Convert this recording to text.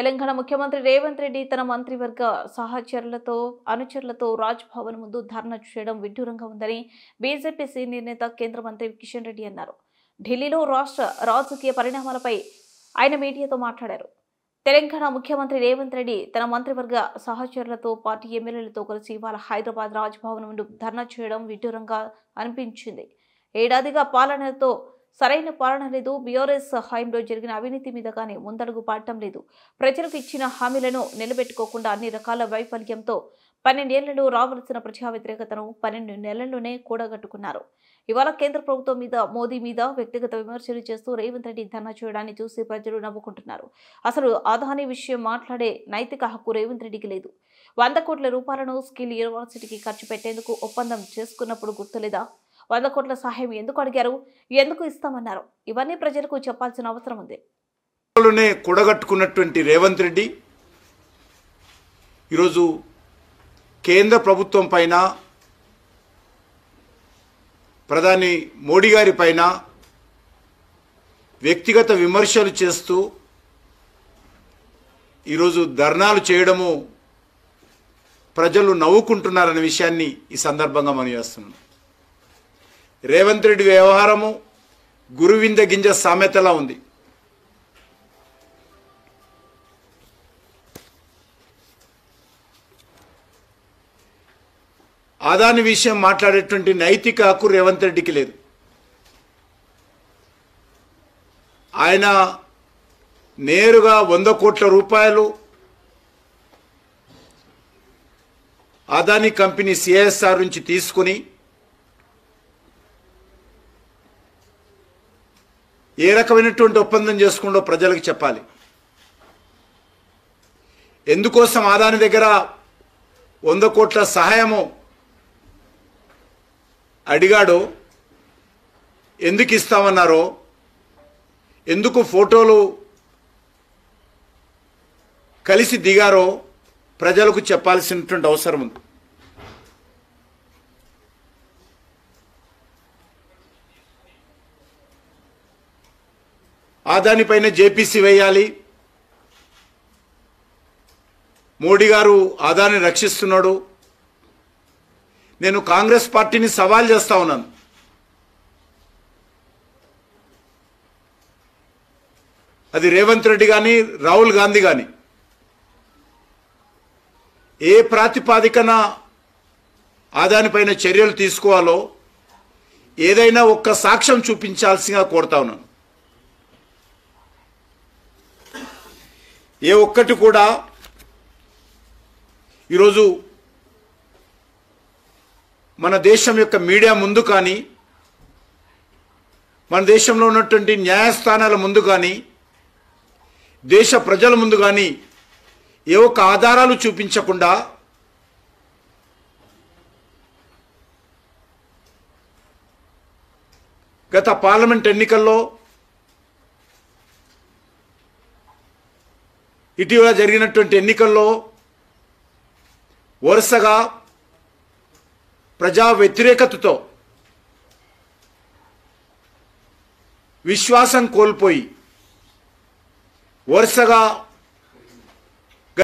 తెలంగాణ ముఖ్యమంత్రి రేవంత్ రెడ్డి తన మంత్రివర్గ సహచరులతో అనుచరులతో రాజ్ భవన్ ముందు ధర్నా చేయడం విడ్డూరంగా ఉందని బీజేపీ సీనియర్ నేత కేంద్ర మంత్రి కిషన్ రెడ్డి అన్నారు. ఢిల్లీలో రాష్ట్ర రాజకీయ పరిణామాలపై ఆయన మీడియాతో మాట్లాడారు. తెలంగాణ ముఖ్యమంత్రి రేవంత్ రెడ్డి తన మంత్రివర్గ సహచరులతో పార్టీ ఎమ్మెల్యేలతో కలిసి ఇవాళ హైదరాబాద్ రాజ్ భవన్ ముందు ధర్నా చేయడం విడ్డూరంగా అనిపించింది. ఏడాదిగా పాలనతో సరైన పాలన లేదు. బీఆర్ఎస్ హయాంలో జరిగిన అవినీతి మీద కానీ ముందడుగు పడటం లేదు. ప్రజలకు ఇచ్చిన హామీలను నిలబెట్టుకోకుండా అన్ని రకాల వైఫల్యంతో 12 ఏళ్లలో రావాల్సిన ప్రజా వ్యతిరేకతను 12 నెలల్లోనే కూడగట్టుకున్నారు. ఇవాళ కేంద్ర ప్రభుత్వం మీద, మోదీ మీద వ్యక్తిగత విమర్శలు చేస్తూ రేవంత్ రెడ్డి ధర్నా చేయడాన్ని చూసి ప్రజలు నవ్వుకుంటున్నారు. అసలు అదానీ విషయం మాట్లాడే నైతిక హక్కు రేవంత్ రెడ్డికి లేదు. 100 కోట్ల రూపాయలను స్కిల్ యూనివర్సిటీకి ఖర్చు పెట్టేందుకు ఒప్పందం చేసుకున్నప్పుడు గుర్తులేదా? 100 కోట్ల సహాయం ఎందుకు అడిగారు? ఎందుకు ఇస్తామన్నారు? ఇవన్నీ ప్రజలకు చెప్పాల్సిన అవసరం ఉంది. కూడగట్టుకున్నటువంటి రేవంత్ రెడ్డి ఈరోజు కేంద్ర ప్రభుత్వం పైన, ప్రధాని మోడీ గారి పైన వ్యక్తిగత విమర్శలు చేస్తూ ఈరోజు ధర్నాలు చేయడము ప్రజలు నవ్వుకుంటున్నారనే విషయాన్ని ఈ సందర్భంగా మనం చేస్తున్నాం. రేవంత్ రెడ్డి వ్యవహారము గురువింద గింజ సామెతలా ఉంది. అదాని విషయం మాట్లాడేటువంటి నైతిక హక్కు రేవంత్ రెడ్డికి లేదు. ఆయన నేరుగా 100 కోట్ల రూపాయలు అదాని కంపెనీ CSR నుంచి తీసుకుని ఏ రకమైనటువంటి ఒప్పందం చేసుకుంటో ప్రజలకు చెప్పాలి. ఎందుకోసం అదాని దగ్గర 100 కోట్ల సహాయము అడిగాడో, ఎందుకు ఇస్తామన్నారో, ఎందుకు ఫోటోలు కలిసి దిగారో ప్రజలకు చెప్పాల్సినటువంటి అవసరం ఉంది. దానిపైన జేపీసీ వేయాలి. మోడీ గారు అదాని రక్షిస్తున్నాడు. నేను కాంగ్రెస్ పార్టీని సవాల్ చేస్తా ఉన్నాను. అది రేవంత్ రెడ్డి కానీ, రాహుల్ గాంధీ కానీ ఏ ప్రాతిపాదికన అదానిపైన చర్యలు తీసుకోవాలో ఏదైనా ఒక్క సాక్ష్యం చూపించాల్సిందిగా కోరుతా ఉన్నాను. ఏ ఒక్కటి కూడా ఈరోజు మన దేశం యొక్క మీడియా ముందు కానీ, మన దేశంలో ఉన్నటువంటి న్యాయస్థానాల ముందు కానీ, దేశ ప్రజల ముందు కానీ ఏ ఒక్క ఆధారాలు చూపించకుండా గత పార్లమెంట్ ఎన్నికల్లో, ఇటీవల జరిగినటువంటి ఎన్నికల్లో వరుసగా ప్రజా వ్యతిరేకతతో విశ్వాసం కోల్పోయి వరుసగా